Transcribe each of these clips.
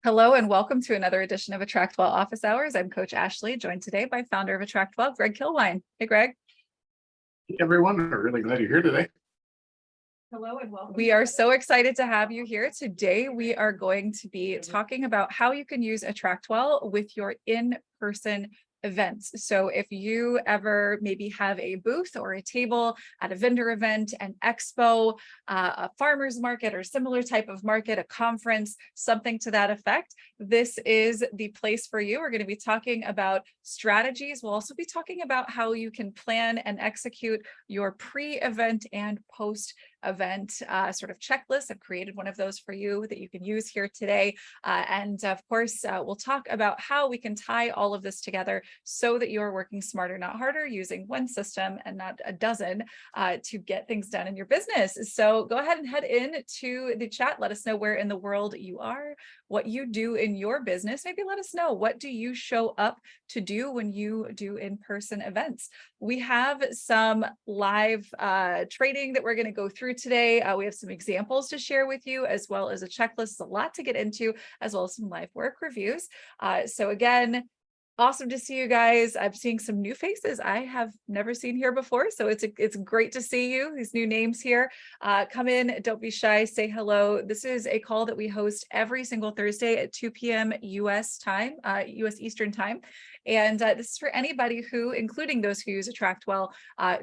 Hello and welcome to another edition of AttractWell Office Hours. I'm Coach Ashley, joined today by founder of AttractWell, Greg Kilwine. Hey, Greg. Hey everyone, we're really glad you're here today. Hello and welcome. We are so excited to have you here. Today, we are going to be talking about how you can use AttractWell with your in-person events. So if you ever maybe have a booth or a table at a vendor event, an expo, a farmer's market or similar type of market, a conference, something to that effect, this is the place for you. We're going to be talking about strategies. We'll also be talking about how you can plan and execute your pre-event and post-event sort of checklist. I've created one of those for you that you can use here today. And of course, we'll talk about how we can tie all of this together so that you're working smarter, not harder, using one system and not a dozen to get things done in your business. So go ahead and head into the chat. Let us know where in the world you are, what you do in your business. Maybe let us know, what do you show up to do when you do in-person events? We have some live training that we're going to go through today. We have some examples to share with you, as well as a checklist, a lot to get into, as well as some live work reviews. So again, awesome to see you guys. I'm seeing some new faces I have never seen here before. So it's great to see you, these new names here. Come in, don't be shy, say hello. This is a call that we host every single Thursday at 2 p.m. US time, US Eastern time. And this is for anybody who, including those who use AttractWell,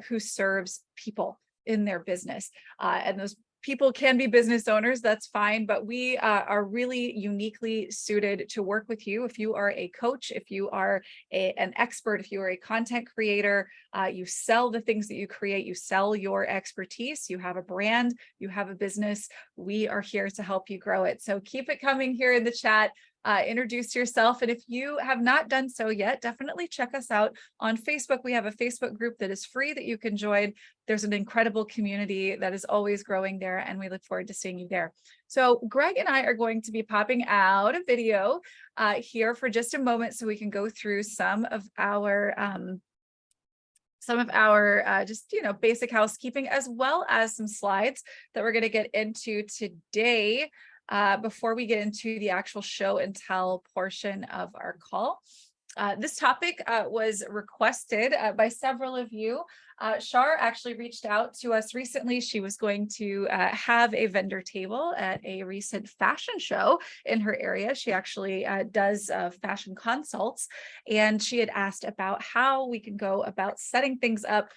who serves people in their business. And those people can be business owners, that's fine, but we are really uniquely suited to work with you. If you are a coach, if you are an expert, if you are a content creator, you sell the things that you create, you sell your expertise, you have a brand, you have a business, we are here to help you grow it. So keep it coming here in the chat. Introduce yourself. And if you have not done so yet, definitely check us out on Facebook. We have a Facebook group that is free that you can join. There's an incredible community that is always growing there, and we look forward to seeing you there. So Greg and I are going to be popping out a video here for just a moment so we can go through some of our just, basic housekeeping, as well as some slides that we're going to get into today. Before we get into the actual show and tell portion of our call. This topic was requested by several of you. Shar actually reached out to us recently. She was going to have a vendor table at a recent fashion show in her area. She actually does fashion consults, and she had asked about how we can go about setting things up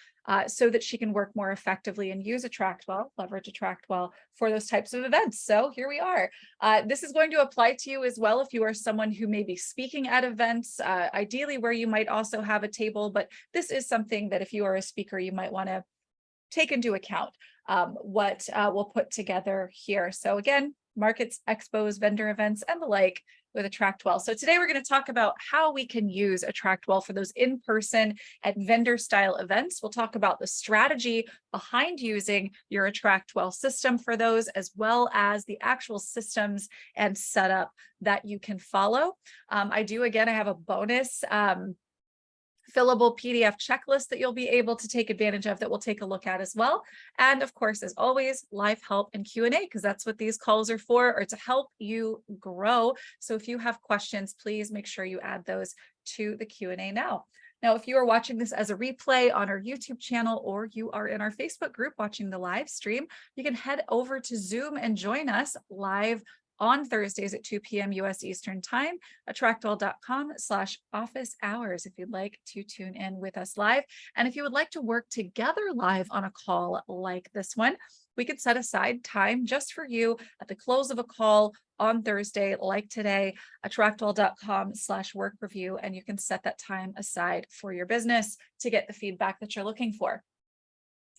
so that she can work more effectively and use AttractWell, leverage AttractWell for those types of events. So here we are. This is going to apply to you as well if you are someone who may be speaking at events, ideally where you might also have a table, but this is something that if you are a speaker, you might want to take into account what we'll put together here. So again, markets, expos, vendor events, and the like with AttractWell. So today we're going to talk about how we can use AttractWell for those in-person at vendor style events. We'll talk about the strategy behind using your AttractWell system for those, as well as the actual systems and setup that you can follow. I have a bonus fillable PDF checklist that you'll be able to take advantage of that we'll take a look at as well. And of course, as always, live help and Q&A, because that's what these calls are for, or to help you grow. So if you have questions, please make sure you add those to the Q&A now. Now, if you are watching this as a replay on our YouTube channel, or you are in our Facebook group watching the live stream, you can head over to Zoom and join us live on Thursdays at 2 p.m. US Eastern Time, attractwell.com/office hours if you'd like to tune in with us live. And if you would like to work together live on a call like this one, we could set aside time just for you at the close of a call on Thursday, like today, attractwell.com/work review, and you can set that time aside for your business to get the feedback that you're looking for.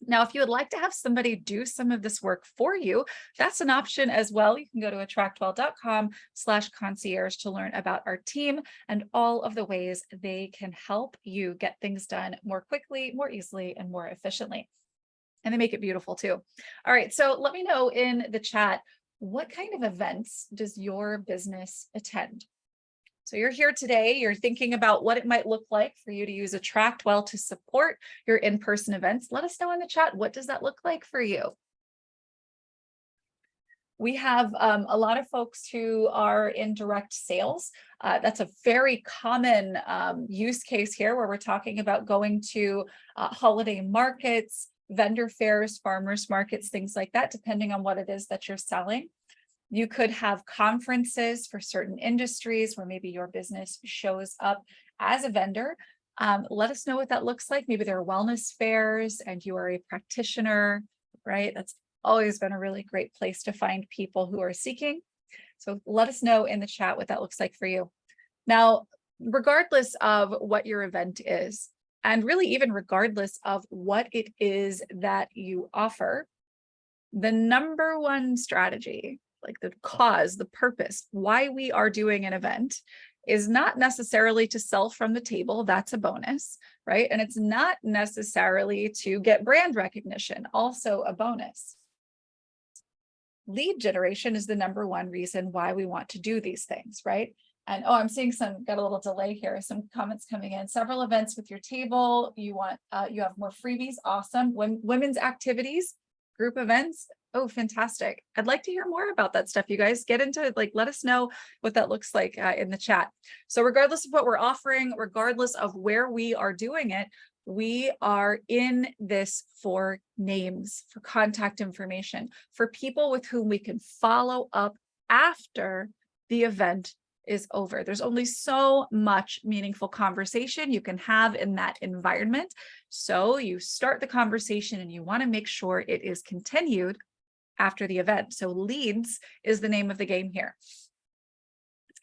Now, if you would like to have somebody do some of this work for you, that's an option as well. You can go to attractwell.com/concierge to learn about our team and all of the ways they can help you get things done more quickly, more easily, and more efficiently. And they make it beautiful too. All right, so let me know in the chat, what kind of events does your business attend? So you're here today, you're thinking about what it might look like for you to use AttractWell to support your in-person events. Let us know in the chat, what does that look like for you? We have a lot of folks who are in direct sales. That's a very common use case here where we're talking about going to holiday markets, vendor fairs, farmers markets, things like that, depending on what it is that you're selling. You could have conferences for certain industries where maybe your business shows up as a vendor. Let us know what that looks like. Maybe there are wellness fairs and you are a practitioner, right? That's always been a really great place to find people who are seeking. So let us know in the chat what that looks like for you. Now, regardless of what your event is, and really even regardless of what it is that you offer, the number one strategy, like the cause, the purpose, why we are doing an event is not necessarily to sell from the table. That's a bonus, right? And it's not necessarily to get brand recognition, also a bonus. Lead generation is the number one reason why we want to do these things, right? And I'm seeing got a little delay here, some comments coming in. Several events with your table. You have more freebies. Awesome. Women's activities, group events. Oh, fantastic. I'd like to hear more about that stuff. You guys get into it, let us know what that looks like in the chat. So regardless of what we're offering, regardless of where we are doing it, we are in this for names, for contact information, for people with whom we can follow up after the event is over. There's only so much meaningful conversation you can have in that environment. So you start the conversation and you want to make sure it is continued after the event. So leads is the name of the game here.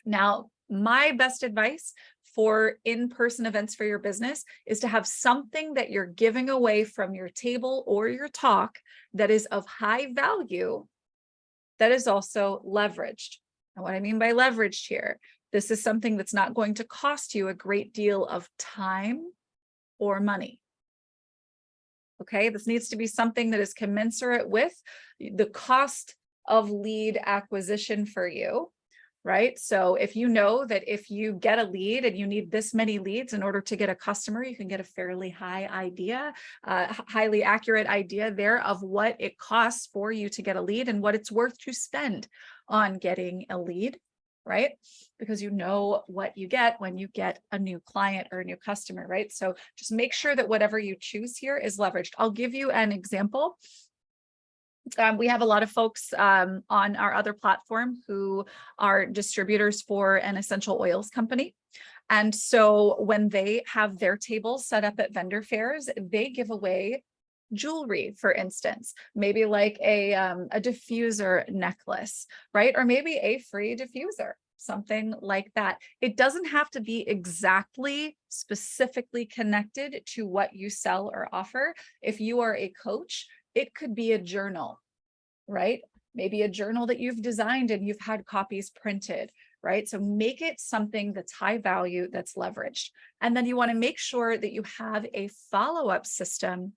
Now, my best advice for in-person events for your business is to have something that you're giving away from your table or your talk that is of high value, that is also leveraged. And what I mean by leveraged here, this is something that's not going to cost you a great deal of time or money. Okay, this needs to be something that is commensurate with the cost of lead acquisition for you, right? So if you know that if you get a lead and you need this many leads in order to get a customer, you can get a fairly highly accurate idea there of what it costs for you to get a lead and what it's worth to spend on getting a lead, right? Because you know what you get when you get a new client or a new customer, right? So just make sure that whatever you choose here is leveraged. I'll give you an example. We have a lot of folks on our other platform who are distributors for an essential oils company. And so when they have their tables set up at vendor fairs, they give away jewelry, for instance, maybe like a diffuser necklace, right? Or maybe a free diffuser, something like that. It doesn't have to be exactly specifically connected to what you sell or offer. If you are a coach, it could be a journal, right? Maybe a journal that you've designed and you've had copies printed, right? So make it something that's high value, that's leveraged. And then you want to make sure that you have a follow-up system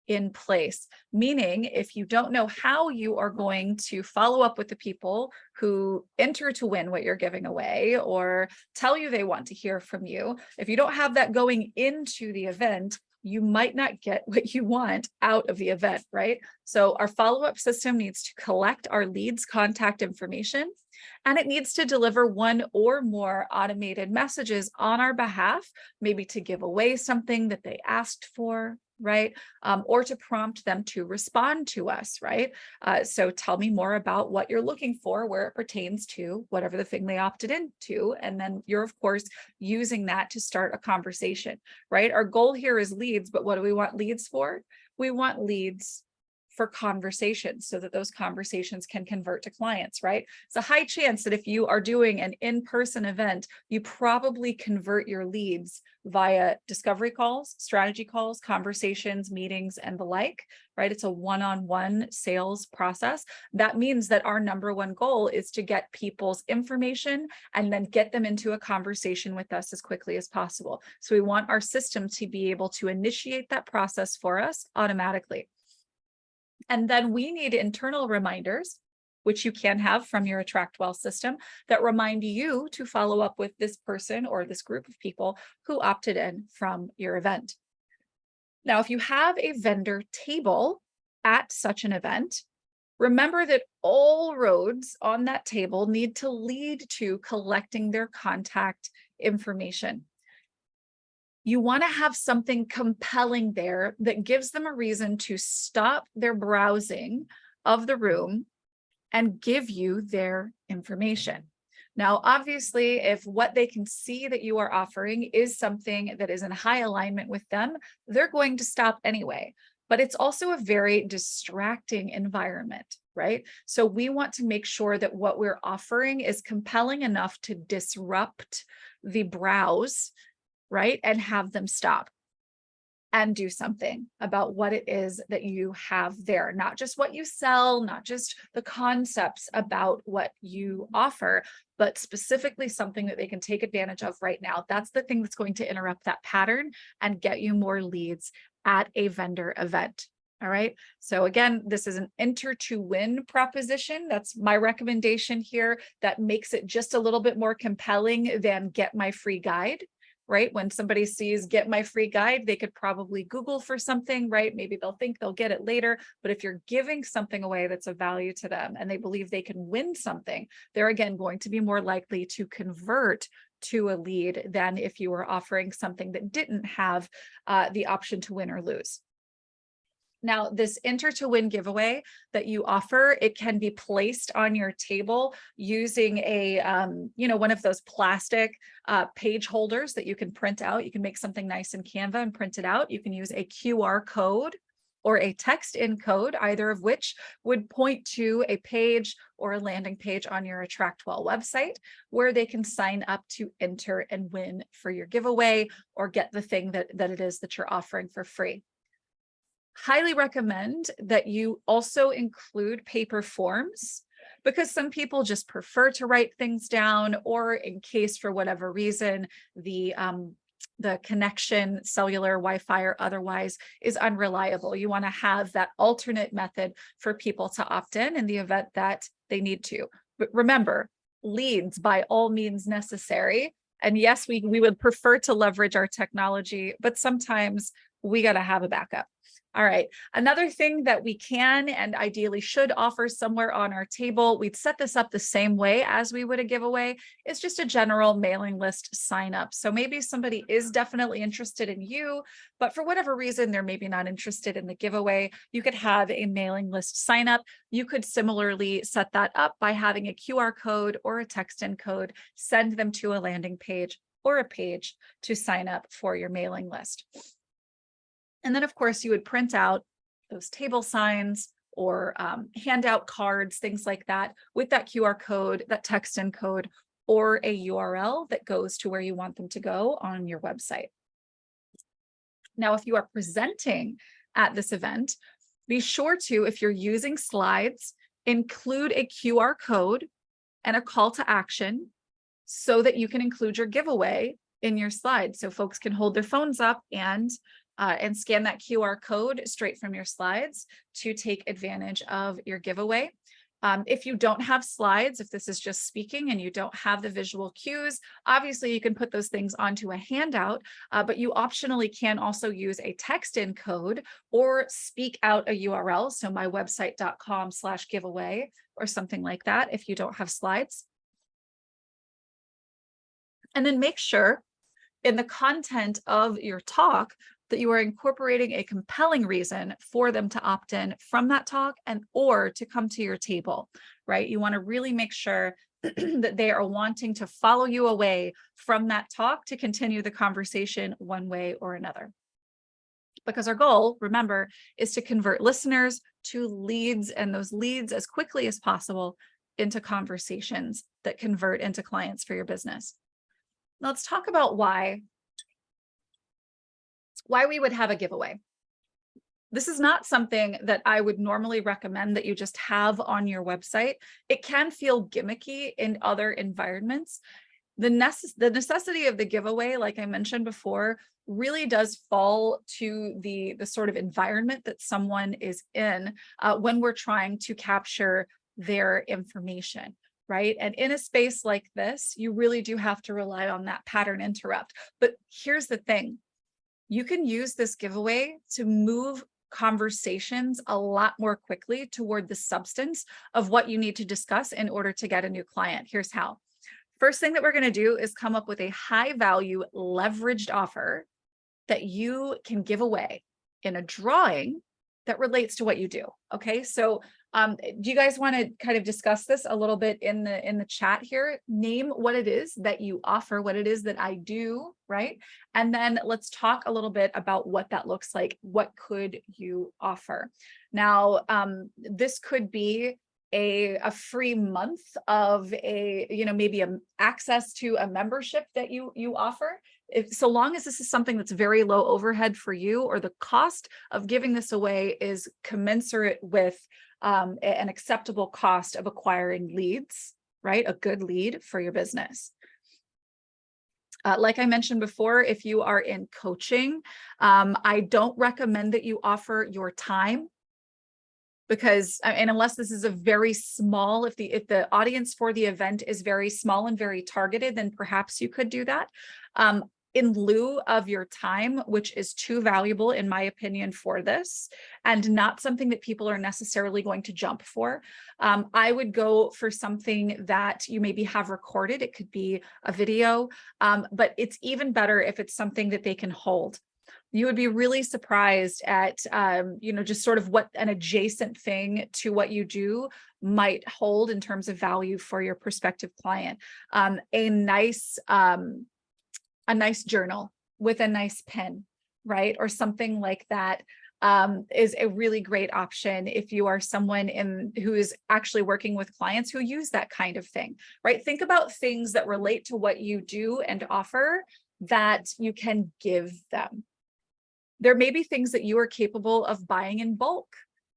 in place, meaning if you don't know how you are going to follow up with the people who enter to win what you're giving away or tell you they want to hear from you, if you don't have that going into the event, you might not get what you want out of the event, right? So our follow-up system needs to collect our leads' contact information, and it needs to deliver one or more automated messages on our behalf, maybe to give away something that they asked for, right? Or to prompt them to respond to us, right? So tell me more about what you're looking for, where it pertains to whatever the thing they opted into. And then you're, of course, using that to start a conversation, right? Our goal here is leads, but what do we want leads for? We want leads for conversations so that those conversations can convert to clients, right? It's a high chance that if you are doing an in-person event, you probably convert your leads via discovery calls, strategy calls, conversations, meetings, and the like, right? It's a one-on-one sales process. That means that our number one goal is to get people's information and then get them into a conversation with us as quickly as possible. So we want our system to be able to initiate that process for us automatically. And then we need internal reminders, which you can have from your AttractWell system, that remind you to follow up with this person or this group of people who opted in from your event. Now, if you have a vendor table at such an event, Remember that all roads on that table need to lead to collecting their contact information. You want to have something compelling there that gives them a reason to stop their browsing of the room and give you their information. Now, obviously, if what they can see that you are offering is something that is in high alignment with them, they're going to stop anyway. But it's also a very distracting environment, right? So we want to make sure that what we're offering is compelling enough to disrupt the browse, right? And have them stop and do something about what it is that you have there, not just what you sell, not just the concepts about what you offer, but specifically something that they can take advantage of right now. That's the thing that's going to interrupt that pattern and get you more leads at a vendor event. All right. So again, this is an enter to win proposition. That's my recommendation here. That makes it just a little bit more compelling than get my free guide. Right? When somebody sees get my free guide, they could probably Google for something, right? Maybe they'll think they'll get it later. But if you're giving something away that's of value to them and they believe they can win something, they're again going to be more likely to convert to a lead than if you were offering something that didn't have the option to win or lose. Now, this enter to win giveaway that you offer, it can be placed on your table using a, one of those plastic page holders that you can print out. You can make something nice in Canva and print it out. You can use a QR code or a text in code, either of which would point to a page or a landing page on your AttractWell website where they can sign up to enter and win for your giveaway or get the thing that it is that you're offering for free. Highly recommend that you also include paper forms because some people just prefer to write things down, or in case for whatever reason the connection, cellular, Wi-Fi, or otherwise is unreliable. You want to have that alternate method for people to opt in the event that they need to. But remember, leads by all means necessary. And yes, we would prefer to leverage our technology, but sometimes we got to have a backup. All right. Another thing that we can and ideally should offer somewhere on our table, we'd set this up the same way as we would a giveaway, is just a general mailing list sign up. So maybe somebody is definitely interested in you, but for whatever reason, they're maybe not interested in the giveaway. You could have a mailing list sign up. You could similarly set that up by having a QR code or a text in code, send them to a landing page or a page to sign up for your mailing list. And then, of course, you would print out those table signs or hand out cards, things like that, with that QR code, that text in code, or a URL that goes to where you want them to go on your website. Now, if you are presenting at this event, be sure to, if you're using slides, include a QR code and a call to action so that you can include your giveaway in your slides. So folks can hold their phones up and scan that QR code straight from your slides to take advantage of your giveaway. If you don't have slides, if this is just speaking and you don't have the visual cues, obviously you can put those things onto a handout, but you optionally can also use a text in code or speak out a URL. So mywebsite.com/giveaway or something like that if you don't have slides. And then make sure in the content of your talk that you are incorporating a compelling reason for them to opt in from that talk and or to come to your table, right? You want to really make sure that they are wanting to follow you away from that talk to continue the conversation one way or another. Because our goal, remember, is to convert listeners to leads, and those leads as quickly as possible into conversations that convert into clients for your business. Now let's talk about why we would have a giveaway. This is not something that I would normally recommend that you just have on your website. It can feel gimmicky in other environments. The necessity of the giveaway, like I mentioned before, really does fall to the sort of environment that someone is in when we're trying to capture their information. Right? And in a space like this, you really do have to rely on that pattern interrupt. But here's the thing. You can use this giveaway to move conversations a lot more quickly toward the substance of what you need to discuss in order to get a new client. Here's how. First thing that we're going to do is come up with a high value leveraged offer that you can give away in a drawing that relates to what you do. Okay, so do you guys want to kind of discuss this a little bit in the chat here? Name what it is that you offer, what it is that I do, right? And then let's talk a little bit about what that looks like. What could you offer? Now, this could be a free month of a, maybe access to a membership that you offer. So long as this is something that's very low overhead for you, or the cost of giving this away is commensurate with an acceptable cost of acquiring leads, right? A good lead for your business. Like I mentioned before, if you are in coaching, I don't recommend that you offer your time, because, and unless this is a very small, if the audience for the event is very small and very targeted, then perhaps you could do that. In lieu of your time, which is too valuable, in my opinion, for this, and not something that people are necessarily going to jump for, I would go for something that you maybe have recorded. It could be a video, but it's even better if it's something that they can hold. You would be really surprised at, just sort of what an adjacent thing to what you do might hold in terms of value for your prospective client. A nice journal with a nice pen, right? Or something like that is a really great option if you are someone who is actually working with clients who use that kind of thing, right? Think about things that relate to what you do and offer that you can give them. There may be things that you are capable of buying in bulk,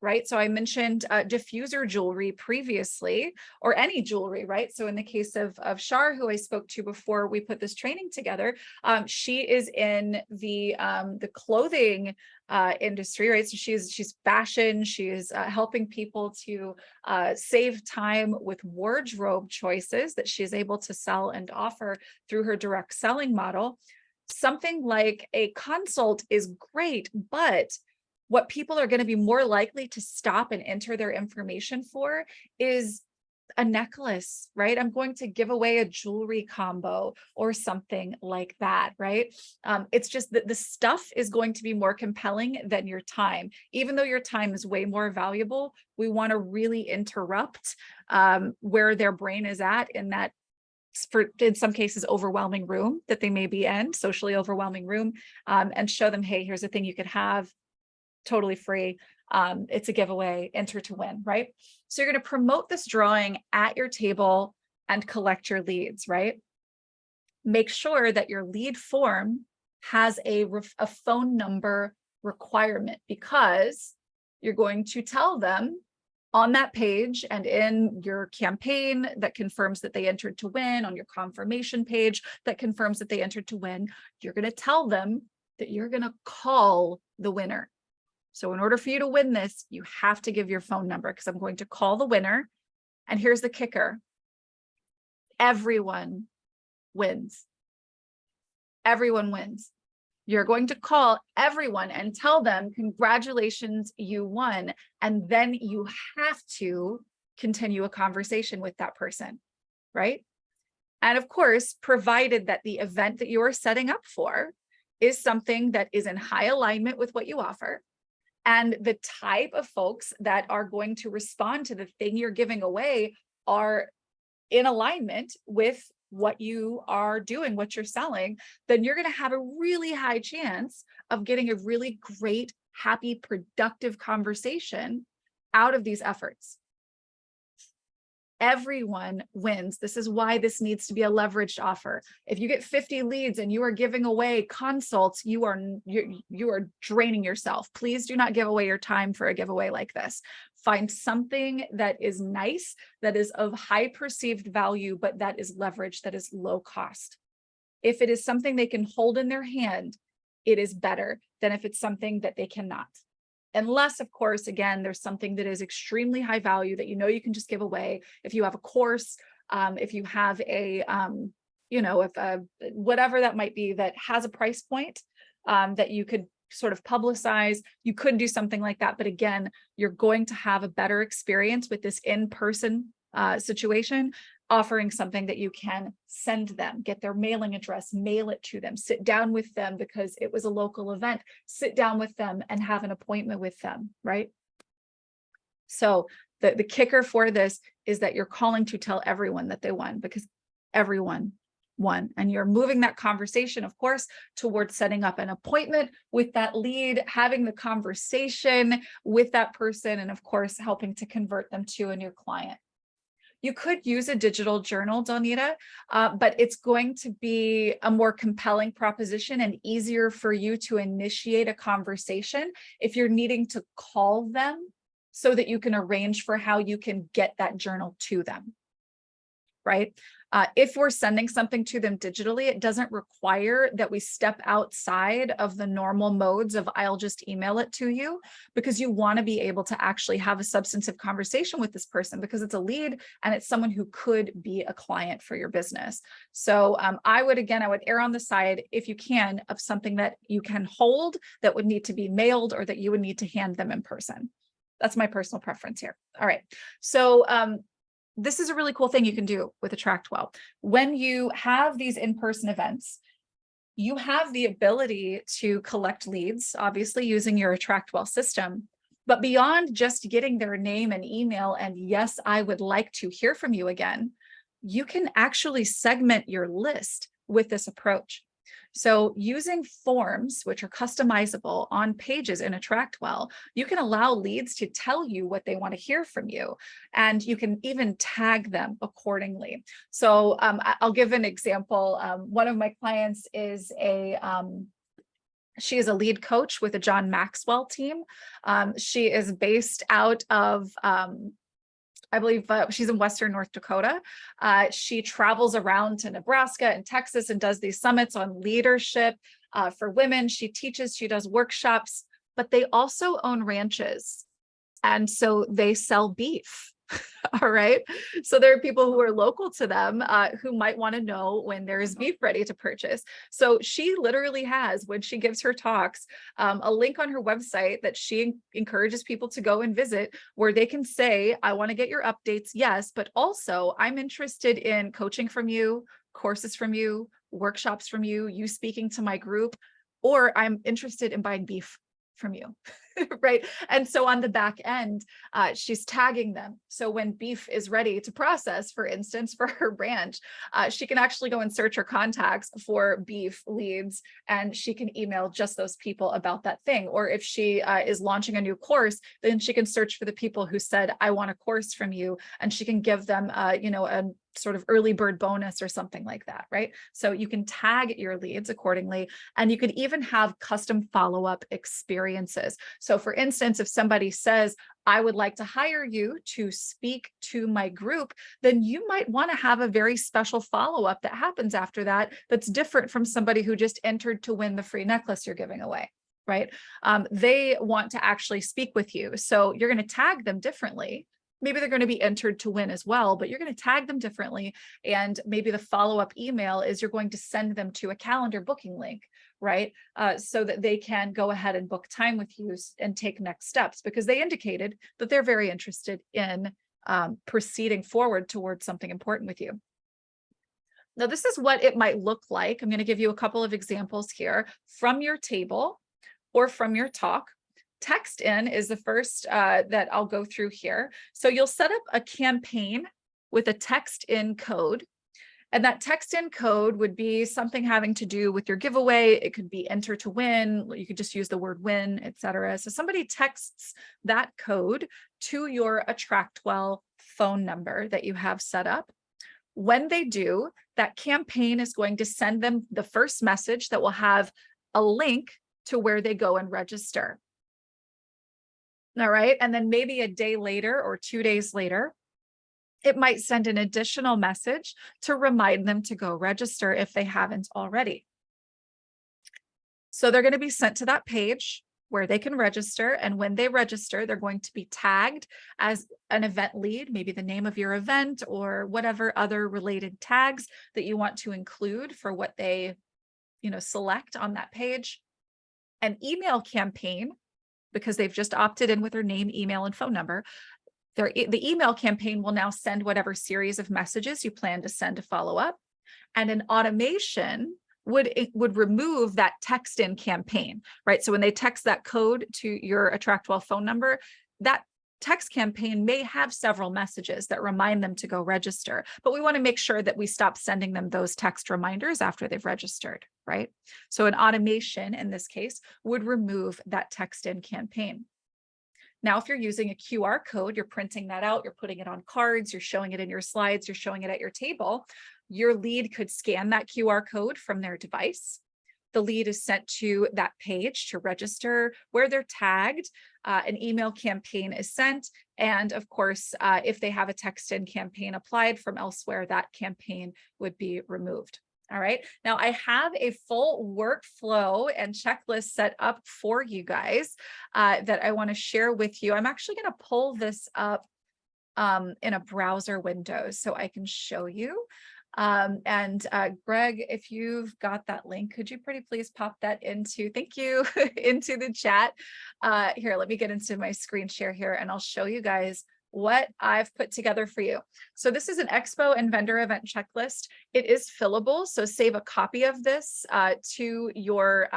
right? So I mentioned diffuser jewelry previously, or any jewelry, right? So in the case of Shar, who I spoke to before we put this training together, she is in the clothing industry, right? So she's fashion. She is helping people to save time with wardrobe choices that she is able to sell and offer through her direct selling model. Something like a consult is great, but what people are going to be more likely to stop and enter their information for is a necklace, right? I'm going to give away a jewelry combo or something like that, right? It's just that the stuff is going to be more compelling than your time. Even though your time is way more valuable, we want to really interrupt where their brain is at in that, in some cases, overwhelming room that they may be in, socially overwhelming room, and show them, hey, here's a thing you could have totally free. It's a giveaway, enter to win, right? So you're going to promote this drawing at your table and collect your leads, right? Make sure that your lead form has a phone number requirement, because you're going to tell them on that page and in your campaign that confirms that they entered to win, on your confirmation page that confirms that they entered to win, you're going to tell them that you're going to call the winner. So in order for you to win this, you have to give your phone number, because I'm going to call the winner. And here's the kicker. Everyone wins. Everyone wins. You're going to call everyone and tell them, congratulations, you won. And then you have to continue a conversation with that person, right? And of course, provided that the event that you are setting up for is something that is in high alignment with what you offer, and the type of folks that are going to respond to the thing you're giving away are in alignment with what you are doing, what you're selling, then you're going to have a really high chance of getting a really great, happy, productive conversation out of these efforts. Everyone wins. This is why this needs to be a leveraged offer. If you get 50 leads and you are giving away consults, you are draining yourself. Please do not give away your time for a giveaway like this. Find something that is nice, that is of high perceived value, but that is leveraged, that is low cost. If it is something they can hold in their hand, it is better than if it's something that they cannot. Unless, of course, again, there's something that is extremely high value that you can just give away. If you have a course, if you have a, whatever that might be that has a price point that you could sort of publicize. You could do something like that. But again, you're going to have a better experience with this in-person situation, offering something that you can send them, get their mailing address, mail it to them, sit down with them because it was a local event, sit down with them and have an appointment with them, right? So the kicker for this is that you're calling to tell everyone that they won, because everyone won. And you're moving that conversation, of course, towards setting up an appointment with that lead, having the conversation with that person, and of course, helping to convert them to a new client. You could use a digital journal, Donita, but it's going to be a more compelling proposition and easier for you to initiate a conversation if you're needing to call them so that you can arrange for how you can get that journal to them, right? If we're sending something to them digitally, it doesn't require that we step outside of the normal modes of I'll just email it to you, because you want to be able to actually have a substantive conversation with this person, because it's a lead and it's someone who could be a client for your business. So I would err on the side, if you can, of something that you can hold that would need to be mailed or that you would need to hand them in person. That's my personal preference here. All right. So this is a really cool thing you can do with AttractWell. When you have these in-person events, you have the ability to collect leads, obviously using your AttractWell system. But beyond just getting their name and email, and yes, I would like to hear from you again, you can actually segment your list with this approach. So using forms, which are customizable on pages in AttractWell, you can allow leads to tell you what they want to hear from you, and you can even tag them accordingly. So I'll give an example. One of my clients is she is a lead coach with a John Maxwell team. She is based out of I believe she's in Western North Dakota. She travels around to Nebraska and Texas and does these summits on leadership for women. She teaches, she does workshops, but they also own ranches. And so they sell beef. All right. So there are people who are local to them who might want to know when there is beef ready to purchase. So she literally has, when she gives her talks, a link on her website that she encourages people to go and visit, where they can say, I want to get your updates. Yes, but also I'm interested in coaching from you, courses from you, workshops from you, you speaking to my group, or I'm interested in buying beef from you. Right. And so on the back end, she's tagging them. So when beef is ready to process, for instance, for her branch, she can actually go and search her contacts for beef leads, and she can email just those people about that thing. Or if she is launching a new course, then she can search for the people who said, I want a course from you, and she can give them, a sort of early bird bonus or something like that, right? So you can tag your leads accordingly, and you could even have custom follow-up experiences. So for instance, if somebody says, I would like to hire you to speak to my group, then you might want to have a very special follow-up that happens after that, that's different from somebody who just entered to win the free necklace you're giving away, right? They want to actually speak with you. So you're going to tag them differently. Maybe they're going to be entered to win as well, but you're going to tag them differently. And maybe the follow-up email is you're going to send them to a calendar booking link, right? So that they can go ahead and book time with you and take next steps, because they indicated that they're very interested in proceeding forward towards something important with you. Now, this is what it might look like. I'm going to give you a couple of examples here from your table or from your talk. Text in is the first that I'll go through here. So you'll set up a campaign with a text in code. And that text in code would be something having to do with your giveaway. It could be enter to win. You could just use the word win, etc. So somebody texts that code to your AttractWell phone number that you have set up. When they do, that campaign is going to send them the first message that will have a link to where they go and register. All right. And then maybe a day later or 2 days later, it might send an additional message to remind them to go register if they haven't already. So they're going to be sent to that page where they can register. And when they register, they're going to be tagged as an event lead, maybe the name of your event or whatever other related tags that you want to include for what they, select on that page. An email campaign, because they've just opted in with their name, email, and phone number, the email campaign will now send whatever series of messages you plan to send to follow up. And an automation would remove that text in campaign, right? So when they text that code to your AttractWell phone number, that text campaign may have several messages that remind them to go register, but we want to make sure that we stop sending them those text reminders after they've registered, right? So an automation in this case would remove that text in campaign. Now, if you're using a QR code, you're printing that out, you're putting it on cards, you're showing it in your slides, you're showing it at your table, your lead could scan that QR code from their device. The lead is sent to that page to register where they're tagged. An email campaign is sent. And of course, if they have a text-in campaign applied from elsewhere, that campaign would be removed. All right. Now I have a full workflow and checklist set up for you guys that I want to share with you. I'm actually going to pull this up in a browser window so I can show you. Greg, if you've got that link, could you pretty please pop that into, thank you, into the chat. Here, let me get into my screen share here and I'll show you guys what I've put together for you. So this is an Expo and vendor event checklist. It is fillable, so save a copy of this to your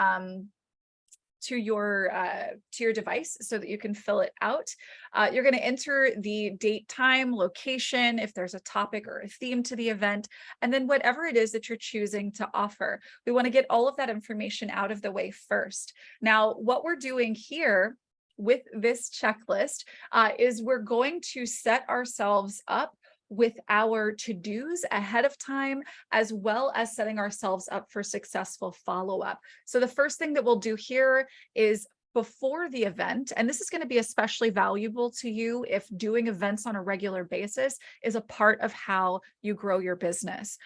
device so that you can fill it out. You're going to enter the date, time, location, if there's a topic or a theme to the event, and then whatever it is that you're choosing to offer. We want to get all of that information out of the way first. Now, what we're doing here with this checklist is we're going to set ourselves up with our to-dos ahead of time, as well as setting ourselves up for successful follow-up. So the first thing that we'll do here is before the event, and this is going to be especially valuable to you if doing events on a regular basis is a part of how you grow your business.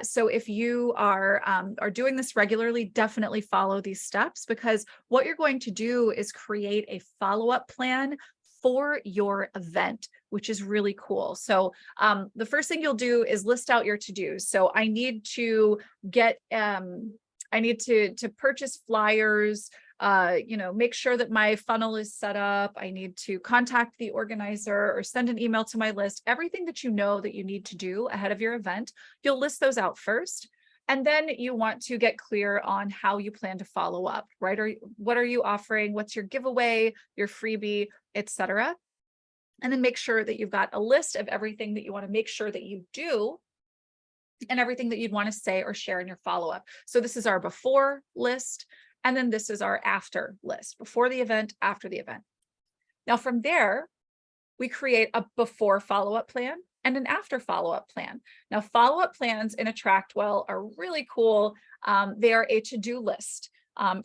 So if you are doing this regularly, definitely follow these steps, because what you're going to do is create a follow-up plan for your event, which is really cool. So the first thing you'll do is list out your to-dos. So I need to get, I need to purchase flyers, make sure that my funnel is set up. I need to contact the organizer or send an email to my list. Everything that you know that you need to do ahead of your event, you'll list those out first. And then you want to get clear on how you plan to follow up, right? Or what are you offering? What's your giveaway, your freebie, etc. And then make sure that you've got a list of everything that you want to make sure that you do and everything that you'd want to say or share in your follow-up. So this is our before list. And then this is our after list, before the event, after the event. Now from there, we create a before follow-up plan and an after follow-up plan. Now, follow-up plans in AttractWell are really cool. They are a to-do list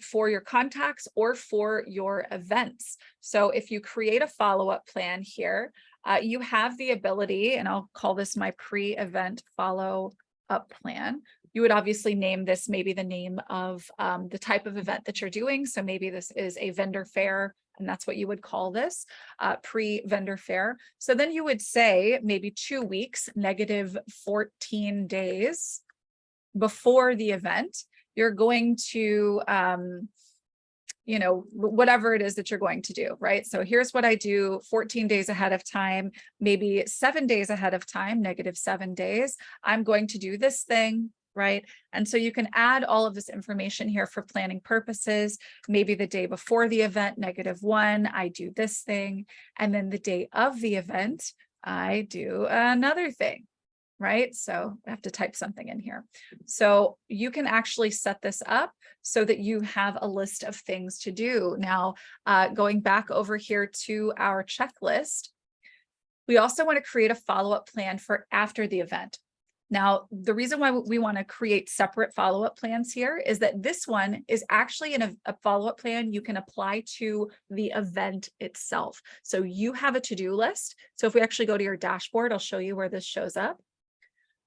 for your contacts or for your events. So if you create a follow-up plan here, you have the ability, and I'll call this my pre-event follow-up plan. You would obviously name this maybe the name of the type of event that you're doing. So maybe this is a vendor fair, and that's what you would call this, pre-vendor fair. So then you would say maybe 2 weeks, negative 14 days before the event, you're going to, whatever it is that you're going to do, right? So here's what I do 14 days ahead of time, maybe 7 days ahead of time, negative 7 days. I'm going to do this thing, right? And so you can add all of this information here for planning purposes. Maybe the day before the event, -1, I do this thing. And then the day of the event, I do another thing, right? So I have to type something in here. So you can actually set this up so that you have a list of things to do. Now, going back over here to our checklist, we also want to create a follow-up plan for after the event. Now, the reason why we want to create separate follow-up plans here is that this one is actually a follow-up plan you can apply to the event itself. So you have a to-do list. So if we actually go to your dashboard, I'll show you where this shows up.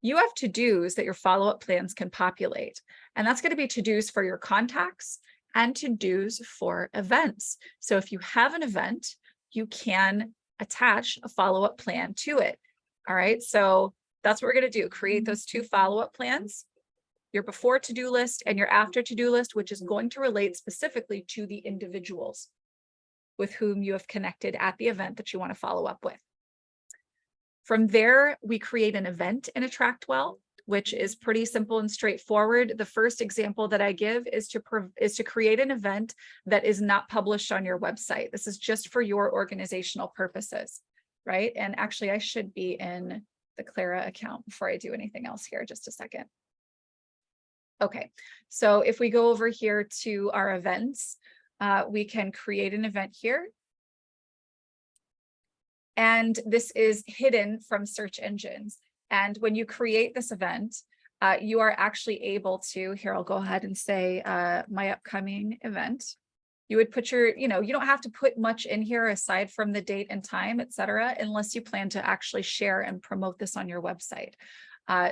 You have to-dos that your follow-up plans can populate. And that's going to be to-dos for your contacts and to-dos for events. So if you have an event, you can attach a follow-up plan to it. All right, so that's what we're going to do, create those 2 follow-up plans. your before to-do list and your after to-do list, which is going to relate specifically to the individuals with whom you have connected at the event that you want to follow up with. From there, we create an event in AttractWell, which is pretty simple and straightforward. The first example that I give is to create an event that is not published on your website. This is just for your organizational purposes, right? And actually, I should be in the Clara account before I do anything else here. Just a second. Okay, so if we go over here to our events, we can create an event here. And this is hidden from search engines. And when you create this event, you are actually able to, here, I'll go ahead and say my upcoming event. You would put your, you don't have to put much in here aside from the date and time, et cetera, unless you plan to actually share and promote this on your website.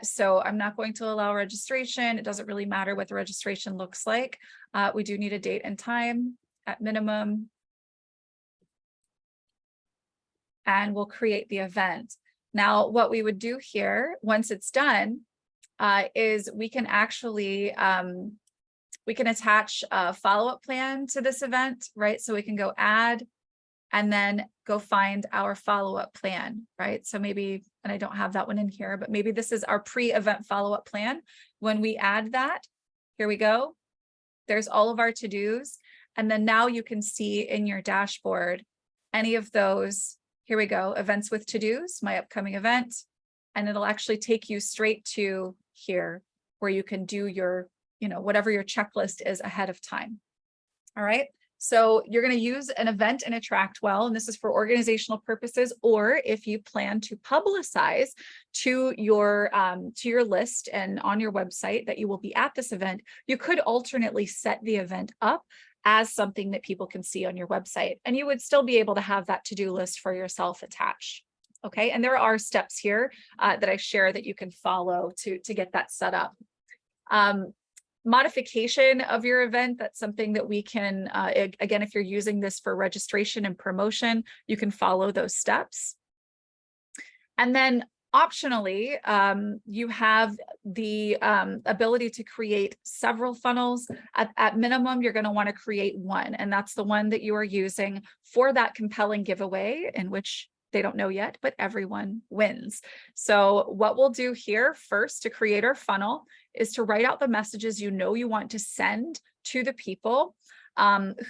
So I'm not going to allow registration. It doesn't really matter what the registration looks like. We do need a date and time at minimum. And we'll create the event. Now, what we would do here, once it's done, is we can actually, we can attach a follow-up plan to this event, right? So we can go add and then go find our follow-up plan, right? So maybe, and I don't have that one in here, but maybe this is our pre-event follow-up plan. When we add that, here we go. There's all of our to-dos. And then now you can see in your dashboard, any of those. Here we go, events with to-dos, my upcoming event, and it'll actually take you straight to here where you can do your, whatever your checklist is ahead of time. All right, so you're going to use an event in AttractWell, and this is for organizational purposes, or if you plan to publicize to your list and on your website that you will be at this event, you could alternately set the event up as something that people can see on your website. And you would still be able to have that to-do list for yourself attached. Okay, and there are steps here that I share that you can follow to get that set up. Modification of your event, that's something that we can, again, if you're using this for registration and promotion, you can follow those steps. And then optionally, you have the ability to create several funnels. At minimum, you're going to want to create one, and that's the one that you are using for that compelling giveaway in which they don't know yet, but everyone wins. So what we'll do here first to create our funnel is to write out the messages you want to send to the people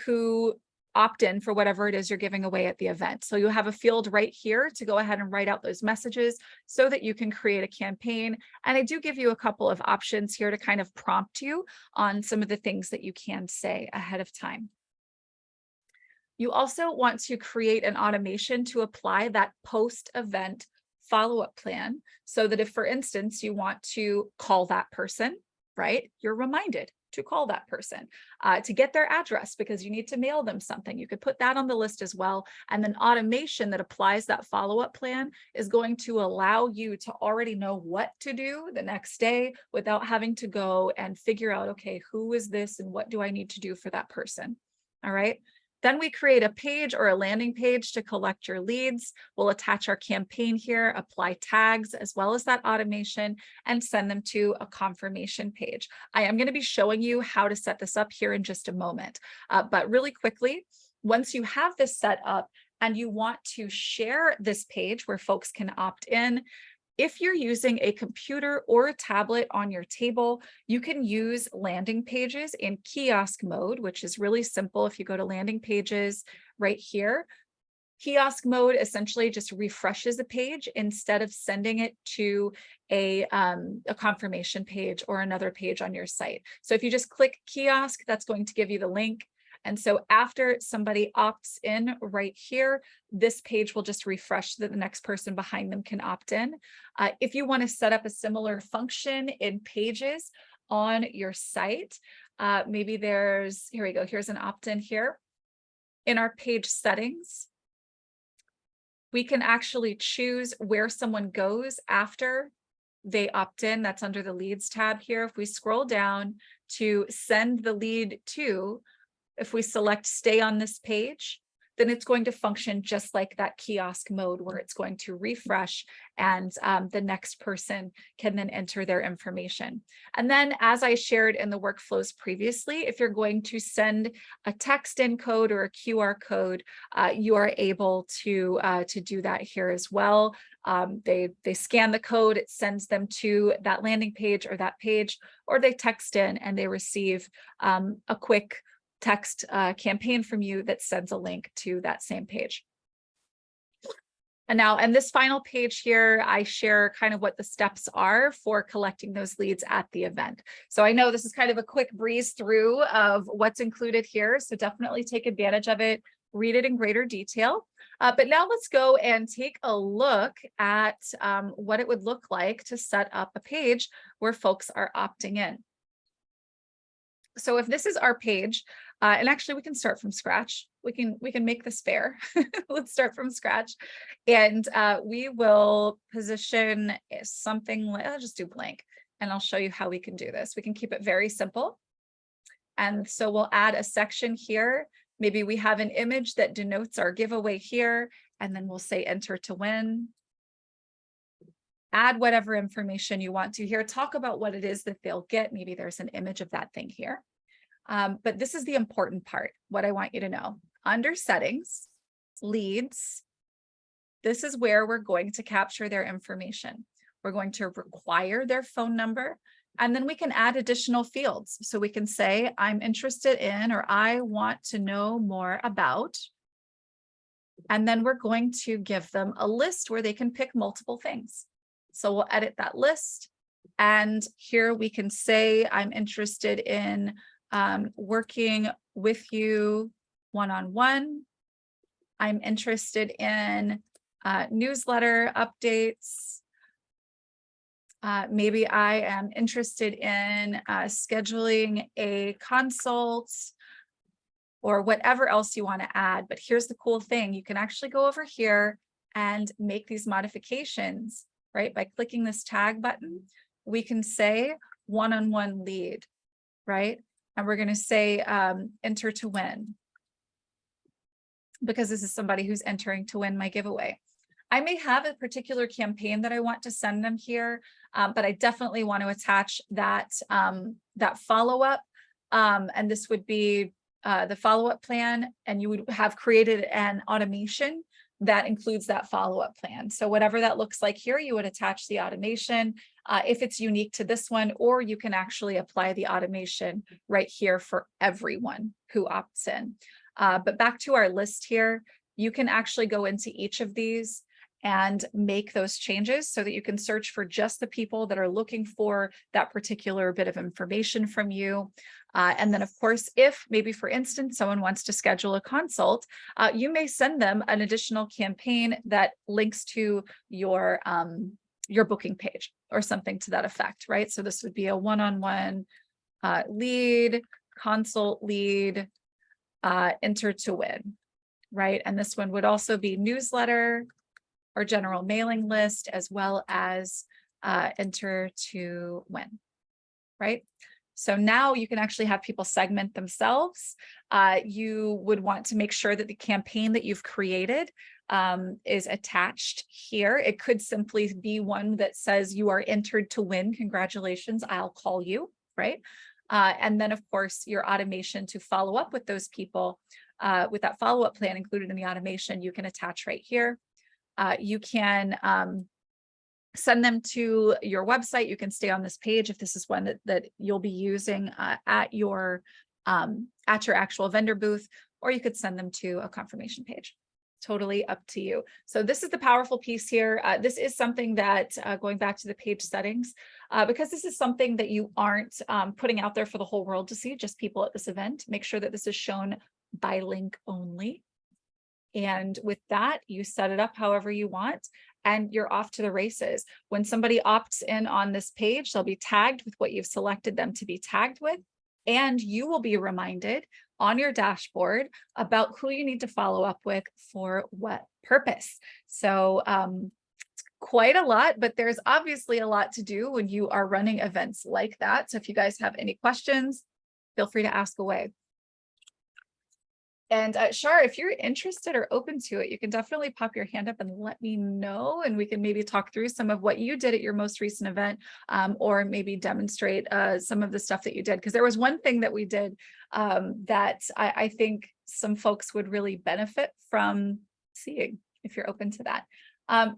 who opt in for whatever it is you're giving away at the event. So you'll have a field right here to go ahead and write out those messages so that you can create a campaign. And I do give you a couple of options here to kind of prompt you on some of the things that you can say ahead of time. You also want to create an automation to apply that post-event follow-up plan so that if, for instance, you want to call that person, right, you're reminded to call that person, to get their address because you need to mail them something. You could put that on the list as well. And then automation that applies that follow-up plan is going to allow you to already know what to do the next day without having to go and figure out, okay, who is this and what do I need to do for that person? All right. Then we create a page or a landing page to collect your leads. We'll attach our campaign here, apply tags, as well as that automation, and send them to a confirmation page. I am going to be showing you how to set this up here in just a moment. But really quickly, once you have this set up and you want to share this page where folks can opt in, if you're using a computer or a tablet on your table, you can use landing pages in kiosk mode, which is really simple. If you go to landing pages right here, kiosk mode essentially just refreshes a page instead of sending it to a confirmation page or another page on your site. So if you just click kiosk, that's going to give you the link. And so after somebody opts in right here, this page will just refresh so that the next person behind them can opt in. If you want to set up a similar function in pages on your site, maybe there's, here we go, here's an opt-in here. In our page settings, we can actually choose where someone goes after they opt in. That's under the leads tab here. If we scroll down to send the lead to, if we select stay on this page, then it's going to function just like that kiosk mode where it's going to refresh and the next person can then enter their information. And then as I shared in the workflows previously, if you're going to send a text in code or a QR code, you are able to do that here as well. They scan the code, it sends them to that landing page or that page, or they text in and they receive a quick text campaign from you that sends a link to that same page. And this final page here, I share kind of what the steps are for collecting those leads at the event. So I know this is kind of a quick breeze through of what's included here, so definitely take advantage of it, read it in greater detail. But now let's go and take a look at what it would look like to set up a page where folks are opting in. So if this is our page, and actually we can start from scratch. We can make this fair. Let's start from scratch. And we will position something like, I'll just do blank and I'll show you how we can do this. We can keep it very simple. And so we'll add a section here. Maybe we have an image that denotes our giveaway here, and then we'll say enter to win. Add whatever information you want to here. Talk about what it is that they'll get. Maybe there's an image of that thing here. But this is the important part, what I want you to know. Under settings, leads, this is where we're going to capture their information. We're going to require their phone number, and then we can add additional fields. So we can say, I'm interested in, or I want to know more about. And then we're going to give them a list where they can pick multiple things. So we'll edit that list. And here we can say, I'm interested in working with you one-on-one. I'm interested in newsletter updates. Maybe I am interested in scheduling a consult or whatever else you want to add. But here's the cool thing. You can actually go over here and make these modifications, right? By clicking this tag button, we can say one-on-one lead, right? And we're going to say enter to win, because this is somebody who's entering to win my giveaway. I may have a particular campaign that I want to send them here, but I definitely want to attach that, that follow-up. And this would be the follow-up plan, and you would have created an automation that includes that follow-up plan. So whatever that looks like here, you would attach the automation if it's unique to this one, or you can actually apply the automation right here for everyone who opts in. But back to our list here, you can actually go into each of these and make those changes so that you can search for just the people that are looking for that particular bit of information from you. And then of course, if maybe for instance, someone wants to schedule a consult, you may send them an additional campaign that links to your booking page or something to that effect, right? So this would be a one-on-one lead, consult lead, enter to win, right? And this one would also be newsletter or general mailing list, as well as enter to win, right? So now you can actually have people segment themselves. You would want to make sure that the campaign that you've created is attached here. It could simply be one that says you are entered to win. Congratulations, I'll call you, right? And then of course, your automation to follow up with those people with that follow-up plan included in the automation, you can attach right here. You can send them to your website. You can stay on this page if this is one that you'll be using at your actual vendor booth, or you could send them to a confirmation page. Totally up to you. So this is the powerful piece here. This is something that going back to the page settings, because this is something that you aren't putting out there for the whole world to see, just people at this event. Make sure that this is shown by link only. And with that, you set it up however you want, and you're off to the races. When somebody opts in on this page, they'll be tagged with what you've selected them to be tagged with, and you will be reminded on your dashboard about who you need to follow up with for what purpose. So it's quite a lot, but there's obviously a lot to do when you are running events like that. So if you guys have any questions, feel free to ask away. And Shar, if you're interested or open to it, you can definitely pop your hand up and let me know, and we can maybe talk through some of what you did at your most recent event, or maybe demonstrate some of the stuff that you did. Because there was one thing that we did that I think some folks would really benefit from seeing, if you're open to that.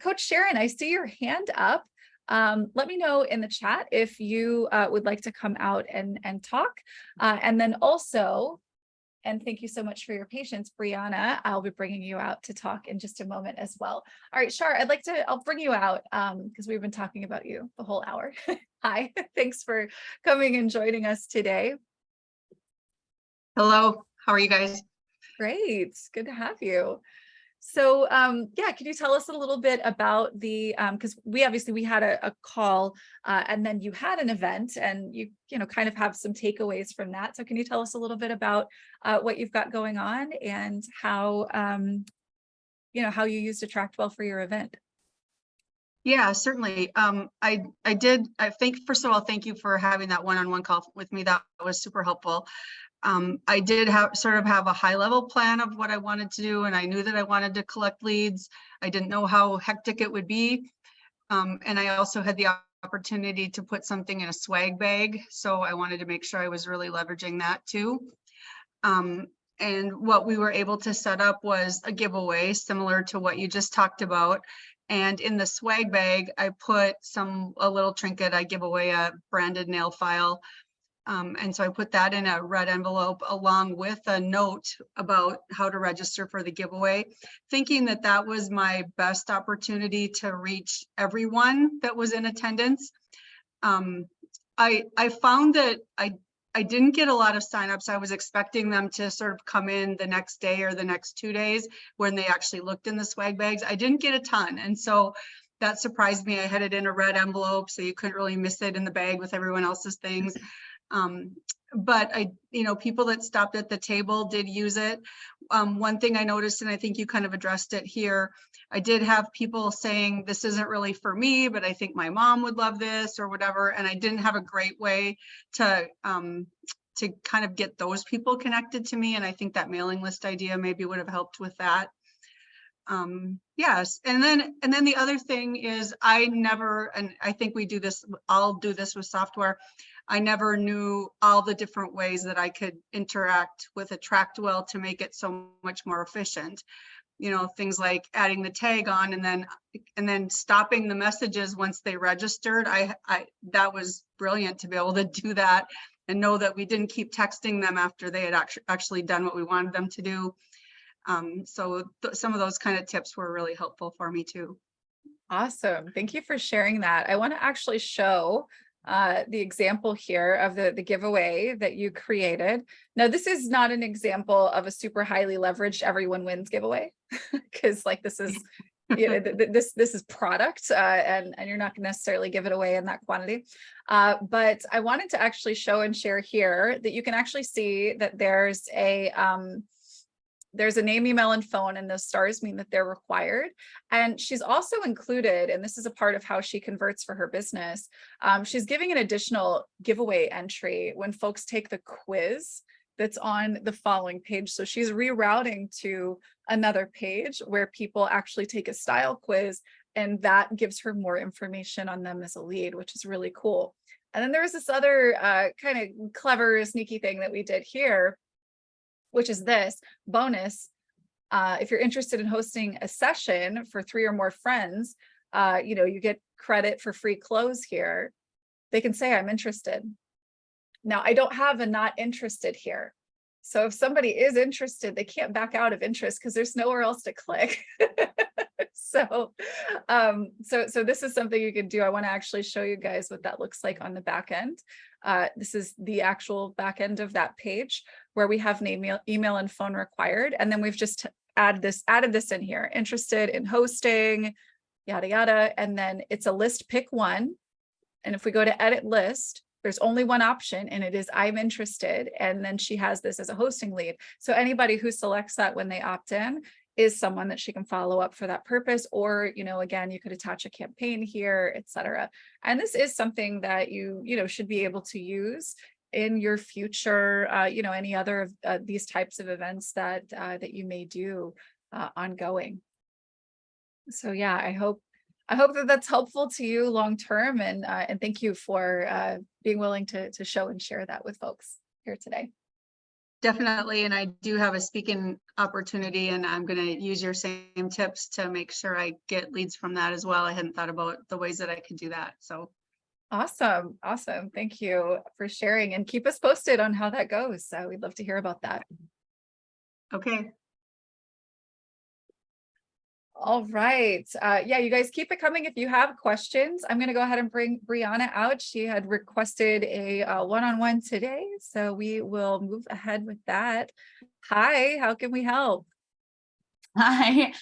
Coach Sharon, I see your hand up. Let me know in the chat if you would like to come out and talk. And then also, and thank you so much for your patience, Brianna. I'll be bringing you out to talk in just a moment as well. All right, Shar, I'll bring you out because we've been talking about you the whole hour. Hi, thanks for coming and joining us today. Hello, how are you guys? Great, good to have you. So yeah, can you tell us a little bit about the, because we had a call and then you had an event, and you kind of have some takeaways from that. So can you tell us a little bit about what you've got going on and how, how you used AttractWell for your event? Yeah, certainly. I think, first of all, thank you for having that one-on-one call with me. That was super helpful. I did have a high level plan of what I wanted to do, and I knew that I wanted to collect leads. I didn't know how hectic it would be. And I also had the opportunity to put something in a swag bag. So I wanted to make sure I was really leveraging that too. And what we were able to set up was a giveaway similar to what you just talked about. And in the swag bag, I put a little trinket. I give away a branded nail file. And so I put that in a red envelope along with a note about how to register for the giveaway, thinking that that was my best opportunity to reach everyone that was in attendance. I found that I didn't get a lot of signups. I was expecting them to sort of come in the next day or the next 2 days when they actually looked in the swag bags. I didn't get a ton. And so that surprised me. I had it in a red envelope, so you couldn't really miss it in the bag with everyone else's things. But people that stopped at the table did use it. One thing I noticed, and I think you kind of addressed it here, I did have people saying, this isn't really for me, but I think my mom would love this or whatever. And I didn't have a great way to kind of get those people connected to me. And I think that mailing list idea maybe would have helped with that. Yes. And then the other thing is and I think I'll do this with software. I never knew all the different ways that I could interact with AttractWell to make it so much more efficient. Things like adding the tag on and then stopping the messages once they registered. That was brilliant to be able to do that and know that we didn't keep texting them after they had actually done what we wanted them to do. So some of those kind of tips were really helpful for me too. Awesome. Thank you for sharing that. I want to actually show the example here of the giveaway that you created. Now, this is not an example of a super highly leveraged everyone wins giveaway, because this is this is product and you're not going to necessarily give it away in that quantity. But I wanted to actually show and share here that you can actually see that there's a name, email, and phone, and those stars mean that they're required. And she's also included, and this is a part of how she converts for her business, she's giving an additional giveaway entry when folks take the quiz that's on the following page. So she's rerouting to another page where people actually take a style quiz, and that gives her more information on them as a lead, which is really cool. And then there's this other kind of clever, sneaky thing that we did here, which is this bonus. If you're interested in hosting a session for 3 or more friends, you get credit for free close here. They can say, I'm interested. Now, I don't have a not interested here. So if somebody is interested, they can't back out of interest because there's nowhere else to click. So this is something you can do. I want to actually show you guys what that looks like on the back end. This is the actual back end of that page where we have name, email, and phone required. And then we've just added this in here, interested in hosting, yada, yada. And then it's a list, pick one. And if we go to edit list, there's only one option, and it is I'm interested. And then she has this as a hosting lead. So anybody who selects that when they opt in is someone that she can follow up for that purpose. Or, again, you could attach a campaign here, etc. And this is something that you should be able to use in your future, any other of these types of events that you may do ongoing. So yeah, I hope that that's helpful to you long term, and thank you for being willing to show and share that with folks here today. Definitely. And I do have a speaking opportunity, and I'm going to use your same tips to make sure I get leads from that as well. I hadn't thought about the ways that I could do that. So Awesome. Thank you for sharing, and keep us posted on how that goes. So we'd love to hear about that. okay. All right. Yeah, you guys keep it coming if you have questions. I'm going to go ahead and bring Brianna out. She had requested a one-on-one today, so we will move ahead with that. Hi, how can we help? Hi.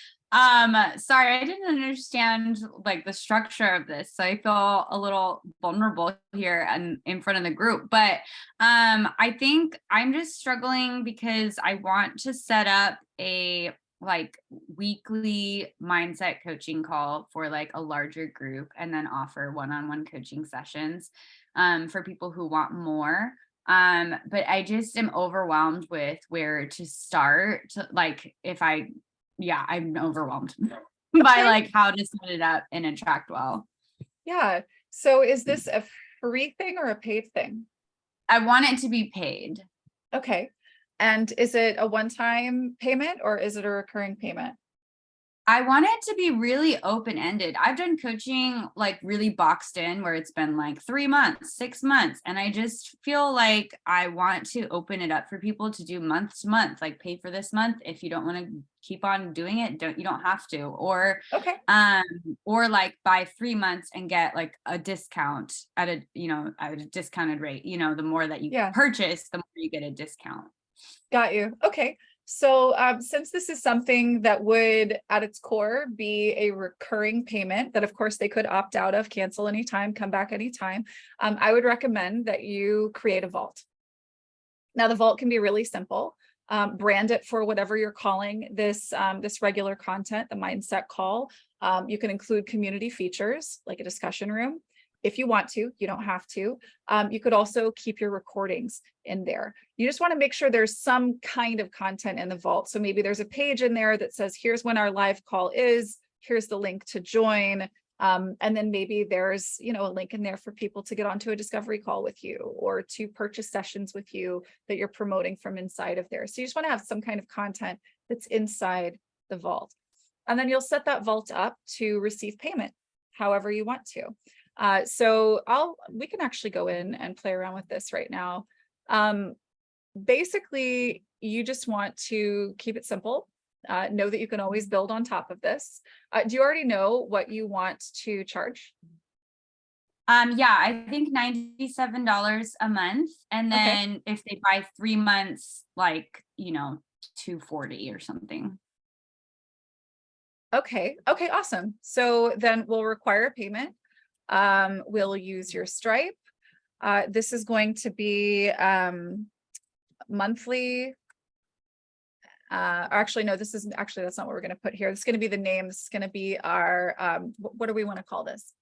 Sorry, I didn't understand like the structure of this. So I feel a little vulnerable here and in front of the group. But I think I'm just struggling because I want to set up a like weekly mindset coaching call for like a larger group, and then offer one-on-one coaching sessions for people who want more. But I just am overwhelmed with where to start. Like I'm overwhelmed by like how to set it up in AttractWell. Yeah. So is this a free thing or a paid thing? I want it to be paid. Okay. And is it a one-time payment or is it a recurring payment? I want it to be really open-ended. I've done coaching like really boxed in where it's been like 3 months, 6 months. And I just feel like I want to open it up for people to do month to month, like pay for this month. If you don't want to keep on doing it, you don't have to. Or Okay. Or like buy 3 months and get like a discount at a discounted rate. The more that you purchase, the more you get a discount. Got you. Okay. So since this is something that would at its core be a recurring payment that of course they could opt out of, cancel anytime, come back anytime, I would recommend that you create a vault. Now the vault can be really simple. Brand it for whatever you're calling this regular content, the mindset call. You can include community features like a discussion room. If you want to, you don't have to. You could also keep your recordings in there. You just want to make sure there's some kind of content in the vault. So maybe there's a page in there that says, here's when our live call is, here's the link to join. And then maybe there's, a link in there for people to get onto a discovery call with you or to purchase sessions with you that you're promoting from inside of there. So you just want to have some kind of content that's inside the vault. And then you'll set that vault up to receive payment however you want to. So we can actually go in and play around with this right now. Basically, you just want to keep it simple. Know that you can always build on top of this. Do you already know what you want to charge? Yeah, I think $97 a month. And then if they buy 3 months, like, $240 or something. Okay, awesome. So then we'll require a payment. We'll use your Stripe. This is going to be monthly. Actually, no, that's not what we're going to put here. This is going to be the name. This is going to be our, what do we want to call this?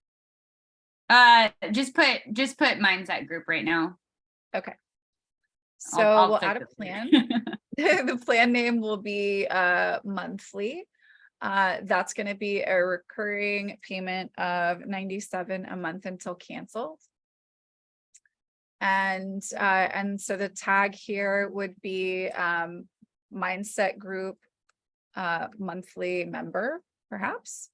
Just put mindset group right now. Okay. So we'll add a plan. plan. The plan name will be monthly. That's going to be a recurring payment of $97 a month until canceled. And so the tag here would be mindset group monthly member, perhaps.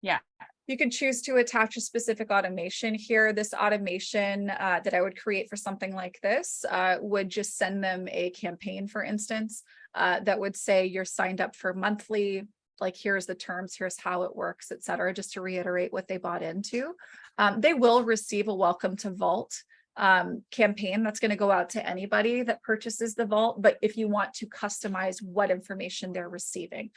Yeah. You can choose to attach a specific automation here. This automation that I would create for something like this would just send them a campaign, for instance, that would say you're signed up for monthly, like here's the terms, here's how it works, et cetera, just to reiterate what they bought into. They will receive a welcome to Vault campaign that's going to go out to anybody that purchases the vault. But if you want to customize what information they're receiving,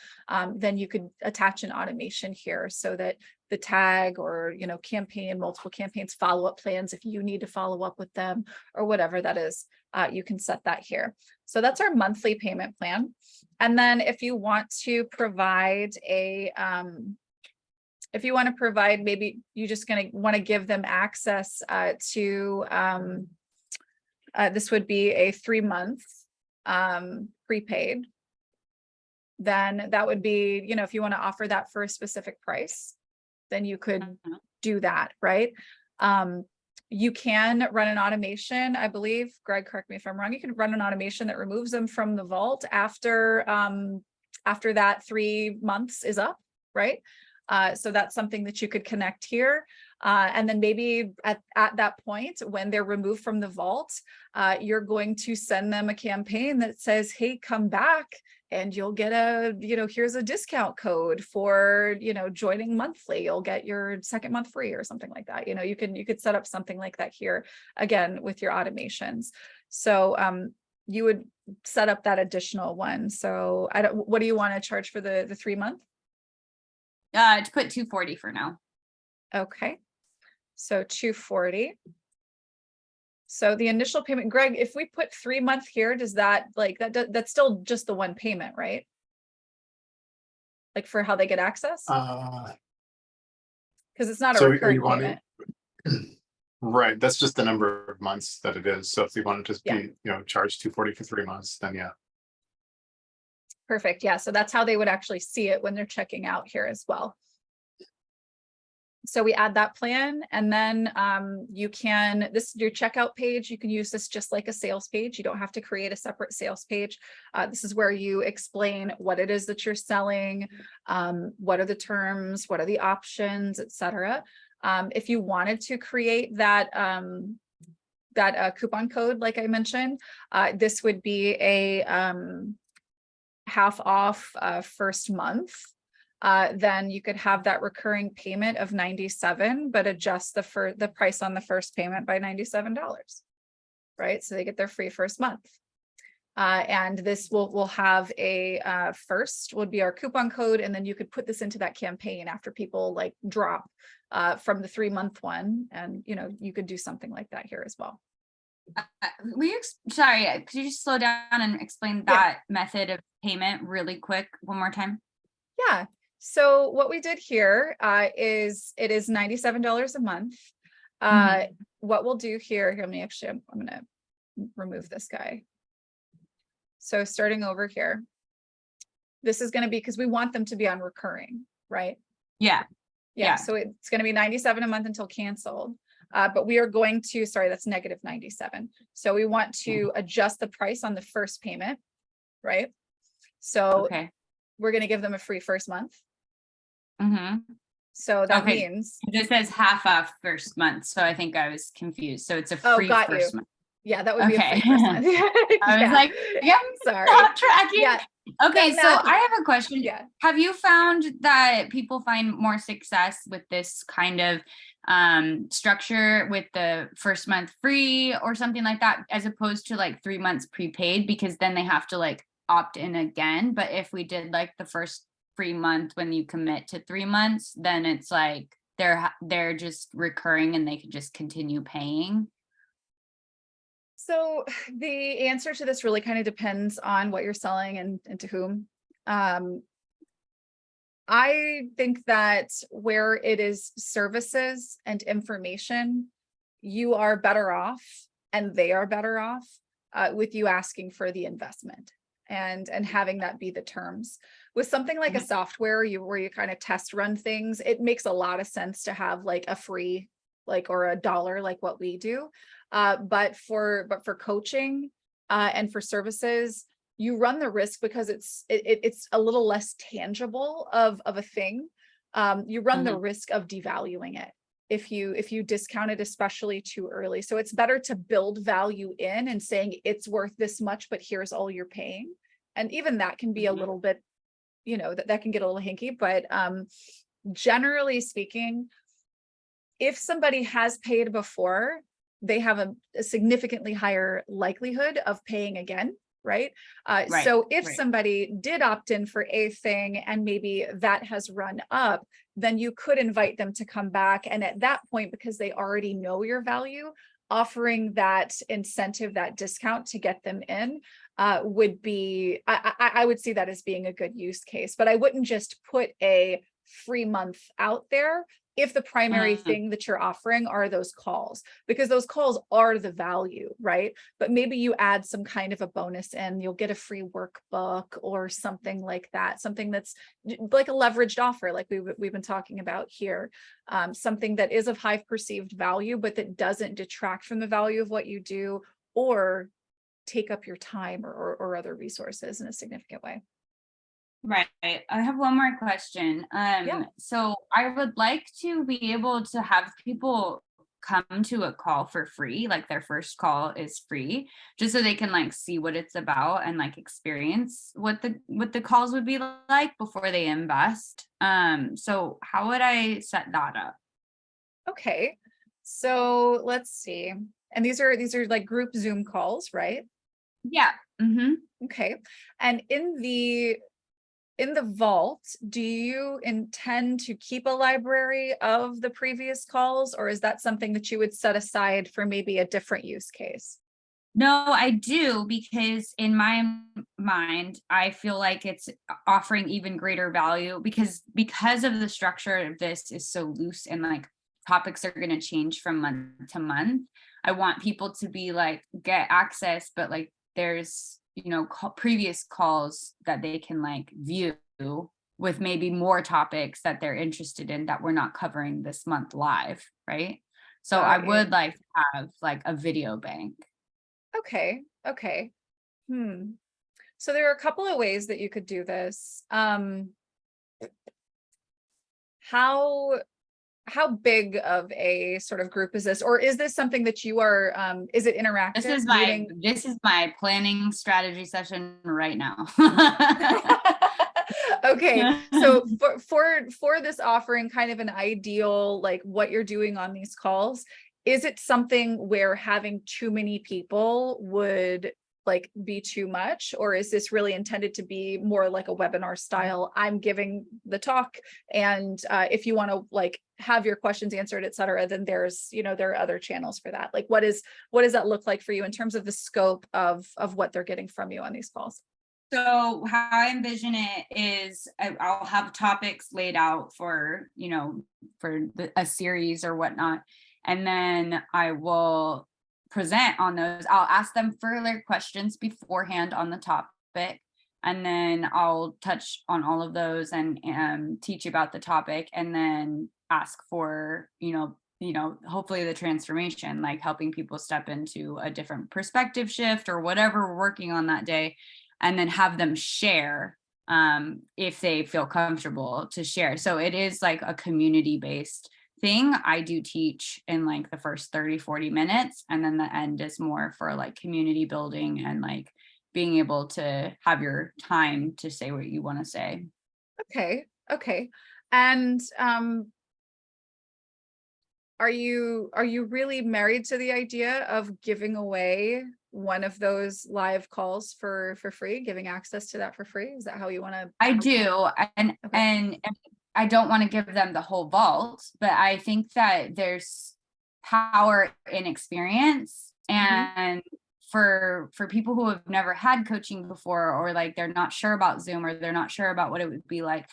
then you could attach an automation here so that the tag or, campaign, multiple campaigns, follow-up plans, if you need to follow up with them or whatever that is, you can set that here. So that's our monthly payment plan. And then if you want to provide maybe you just want to give them access to This would be a 3-month prepaid. Then that would be, you know, if you want to offer that for a specific price, then you could do that, right? You can run an automation, I believe, Greg, correct me if I'm wrong, you can run an automation that removes them from the vault after that 3 months is up, right? So that's something that you could connect here. And then maybe at that point, when they're removed from the vault, you're going to send them a campaign that says, hey, come back and you'll get a, you know, here's a discount code for, you know, joining monthly. You'll get your second month free or something like that. You know, you could set up something like that here, again, with your automations. So you would set up that additional one. So what do you want to charge for the 3-month? To put 240 for now. Okay. So 240. So the initial payment, Greg, if we put 3-month here, does that that's still just the one payment, right? Like for how they get access? Because it's not a So are recurring you wanting, payment. right, that's just the number of months that it is. So if you want to just Yeah. be, you know, charge 240 for 3 months, then yeah. Perfect. Yeah. So that's how they would actually see it when they're checking out here as well. So we add that plan, and then this is your checkout page. You can use this just like a sales page. You don't have to create a separate sales page. This is where you explain what it is that you're selling, what are the terms, what are the options, etc. If you wanted to create that coupon code, like I mentioned, this would be a half off first month. Then you could have that recurring payment of $97, but adjust the price on the first payment by $97, right? So they get their free first month. And this will have a first would be our coupon code, and then you could put this into that campaign after people like drop from the 3-month one, and you know, you could do something like that here as well. Sorry, could you just slow down and explain that method of payment really quick one more time? Yeah. So what we did here is it is $97 a month. What we'll do here, I'm going to remove this guy. So starting over here, this is going to be, because we want them to be on recurring, right? Yeah. So it's going to be $97 a month until canceled. But we are going to, sorry, that's -$97. So we want to adjust the price on the first payment, right? So we're going to give them a free first month. So that means this says half off first month. So I think I was confused. So it's a free first month. Yeah, that would be a free first month. I was like, yeah, sorry. stop tracking. Yeah. Okay, so I have a question. Yeah. Have you found that people find more success with this kind of structure with the first month free or something like that, as opposed to like 3 months prepaid, because then they have to like opt in again? But if we did like the first free month when you commit to 3 months, then it's like they're just recurring and they could just continue paying. So the answer to this really kind of depends on what you're selling and to whom. I think that where it is services and information, you are better off and they are better off with you asking for the investment and having that be the terms. With something like a software where you kind of test run things, it makes a lot of sense to have like a free, like, or $1 like what we do. But for coaching and for services, you run the risk because it's a little less tangible of a thing. You run the risk of devaluing it if you discount it, especially too early. So it's better to build value in and saying it's worth this much, but here's all you're paying. And even that can be a little bit, you know, that can get a little hinky, but generally speaking, if somebody has paid before, they have a significantly higher likelihood of paying again, right? So if somebody did opt in for a thing and maybe that has run up, then you could invite them to come back. And at that point, because they already know your value, offering that incentive, that discount to get them in would be, I would see that as being a good use case. But I wouldn't just put a free month out there if the primary thing that you're offering are those calls, because those calls are the value, right? But maybe you add some kind of a bonus in, you'll get a free workbook or something like that, something that's like a leveraged offer, like we've been talking about here, something that is of high perceived value, but that doesn't detract from the value of what you do or take up your time or other resources in a significant way. Right. I have one more question. Yeah. So I would like to be able to have people come to a call for free, like their first call is free, just so they can like see what it's about and like experience what the calls would be like before they invest. So how would I set that up? Okay. So let's see. And these are like group Zoom calls, right? Yeah. Mm-hmm. Okay. And in the vault, do you intend to keep a library of the previous calls, or is that something that you would set aside for maybe a different use case? No, I do, because in my mind, I feel like it's offering even greater value because of the structure of this is so loose and like topics are going to change from month to month. I want people to be like get access, but like there's previous calls that they can like view with maybe more topics that they're interested in that we're not covering this month live, right? So I Got would you. like to have like a video bank. Okay. Okay. So there are a couple of ways that you could do this. How big of a sort of group is this, or is this something that you are, is it interactive? This is my planning strategy session right now. Okay, so for this offering, kind of an ideal, like what you're doing on these calls, is it something where having too many people would like be too much, or is this really intended to be more like a webinar style? I'm giving the talk, and if you want to like have your questions answered, et cetera, then there's, there are other channels for that. Like what does that look like for you in terms of the scope of what they're getting from you on these calls? So how I envision it is I'll have topics laid out for, a series or whatnot. And then I will present on those. I'll ask them further questions beforehand on the topic. And then I'll touch on all of those and teach about the topic, and then ask for, hopefully the transformation, like helping people step into a different perspective shift or whatever we're working on that day. And then have them share if they feel comfortable to share. So it is like a community-based thing. I do teach in like the first 30-40 minutes, and then the end is more for like community building and like being able to have your time to say what you want to say. Okay. And are you really married to the idea of giving away one of those live calls for free, giving access to that for free? Is that how you want to? I do. And I don't want to give them the whole vault, but I think that there's power in experience. And for people who have never had coaching before, or like they're not sure about Zoom, or they're not sure about what it would be like,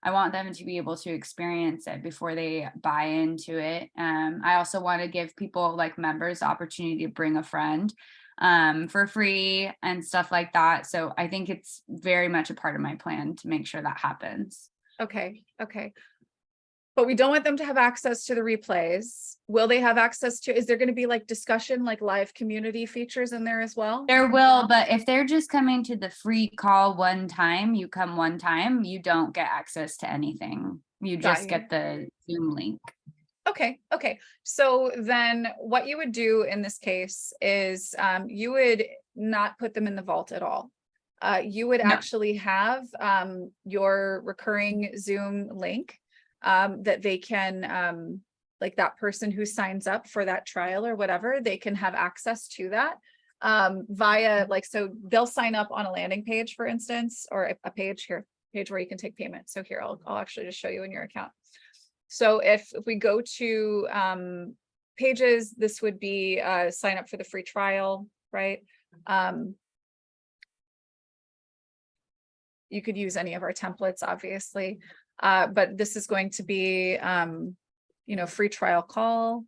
I want them to be able to experience it before they buy into it. I also want to give people like members the opportunity to bring a friend for free and stuff like that. So I think it's very much a part of my plan to make sure that happens. Okay. But we don't want them to have access to the replays. Will they have access to, is there going to be like discussion, like live community features in there as well? There will, but if they're just coming to the free call one time, you come one time, you don't get access to anything. You just get the Zoom link. Okay. So then what you would do in this case is you would not put them in the vault at all. You would actually have your recurring Zoom link that they can, like that person who signs up for that trial or whatever, they can have access to that via like, so they'll sign up on a landing page, for instance, or a page where you can take payment. So here, I'll actually just show you in your account. So if we go to pages, this would be sign up for the free trial, right? You could use any of our templates, obviously, but this is going to be free trial call.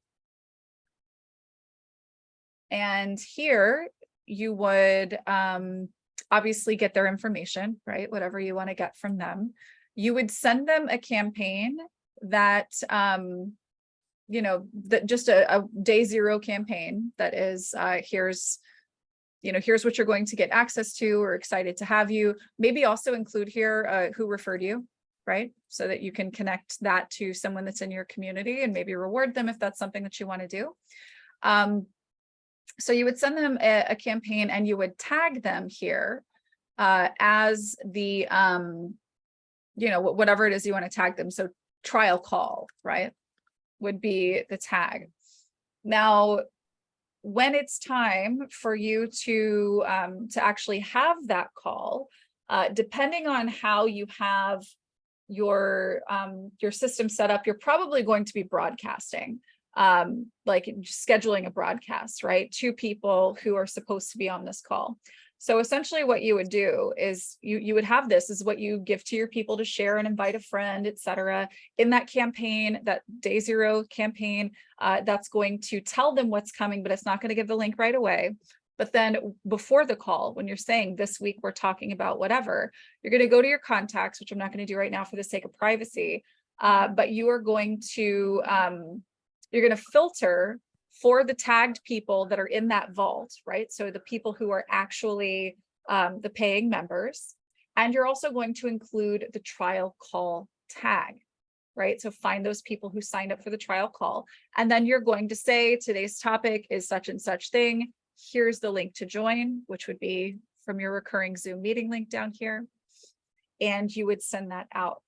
And here you would obviously get their information, right? Whatever you want to get from them. You would send them a campaign that, just a day zero campaign that is, here's what you're going to get access to. We're excited to have you. Maybe also include here who referred you, right? So that you can connect that to someone that's in your community and maybe reward them if that's something that you want to do. So you would send them a campaign and you would tag them here as the, whatever it is you want to tag them. So trial call, right, would be the tag. Now, when it's time for you to actually have that call, depending on how you have your system set up, you're probably going to be broadcasting, like scheduling a broadcast, right, to people who are supposed to be on this call. So essentially what you would do is you would have this is what you give to your people to share and invite a friend, etc. In that campaign, that day zero campaign, that's going to tell them what's coming, but it's not going to give the link right away. But then before the call, when you're saying this week we're talking about whatever, you're going to go to your contacts, which I'm not going to do right now for the sake of privacy, but you are going to filter for the tagged people that are in that vault, right? So the people who are actually the paying members, and you're also going to include the trial call tag, right? So find those people who signed up for the trial call, and then you're going to say today's topic is such and such thing. Here's the link to join, which would be from your recurring Zoom meeting link down here, and you would send that out.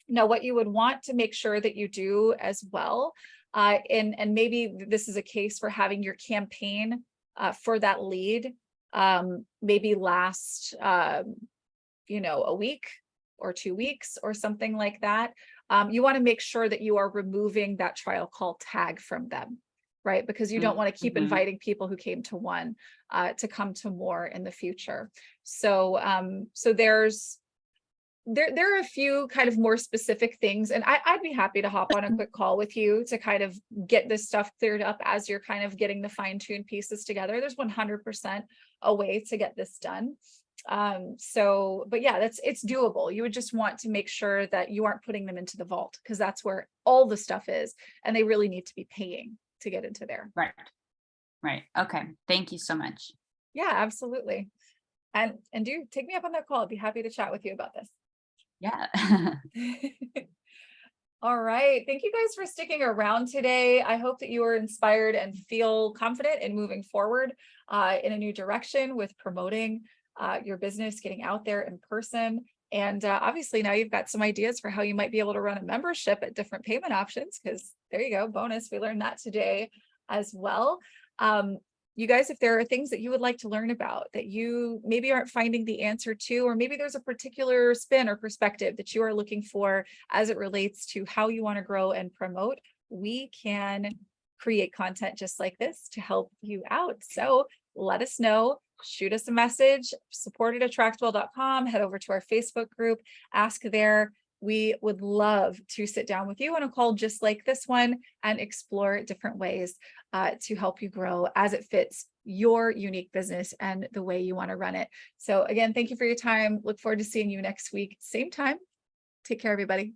Now, what you would want to make sure that you do as well, and maybe this is a case for having your campaign for that lead maybe last a week or 2 weeks or something like that. You want to make sure that you are removing that trial call tag from them, right? Because you don't want to keep inviting people who came to one to come to more in the future. So there are a few kind of more specific things, and I'd be happy to hop on a quick call with you to kind of get this stuff cleared up as you're kind of getting the fine-tuned pieces together. There's 100% a way to get this done. But yeah, it's doable. You would just want to make sure that you aren't putting them into the vault, because that's where all the stuff is, and they really need to be paying to get into there. Right. Okay. Thank you so much. Yeah, absolutely. And do take me up on that call. I'd be happy to chat with you about this. Yeah. All right. Thank you guys for sticking around today. I hope that you are inspired and feel confident in moving forward in a new direction with promoting your business, getting out there in person. And obviously now you've got some ideas for how you might be able to run a membership at different payment options, because there you go, bonus. We learned that today as well. You guys, if there are things that you would like to learn about that you maybe aren't finding the answer to, or maybe there's a particular spin or perspective that you are looking for as it relates to how you want to grow and promote, we can create content just like this to help you out. So let us know, shoot us a message, support@attractwell.com, head over to our Facebook group, ask there. We would love to sit down with you on a call just like this one and explore different ways to help you grow as it fits your unique business and the way you want to run it. So again, thank you for your time. Look forward to seeing you next week. Same time. Take care, everybody.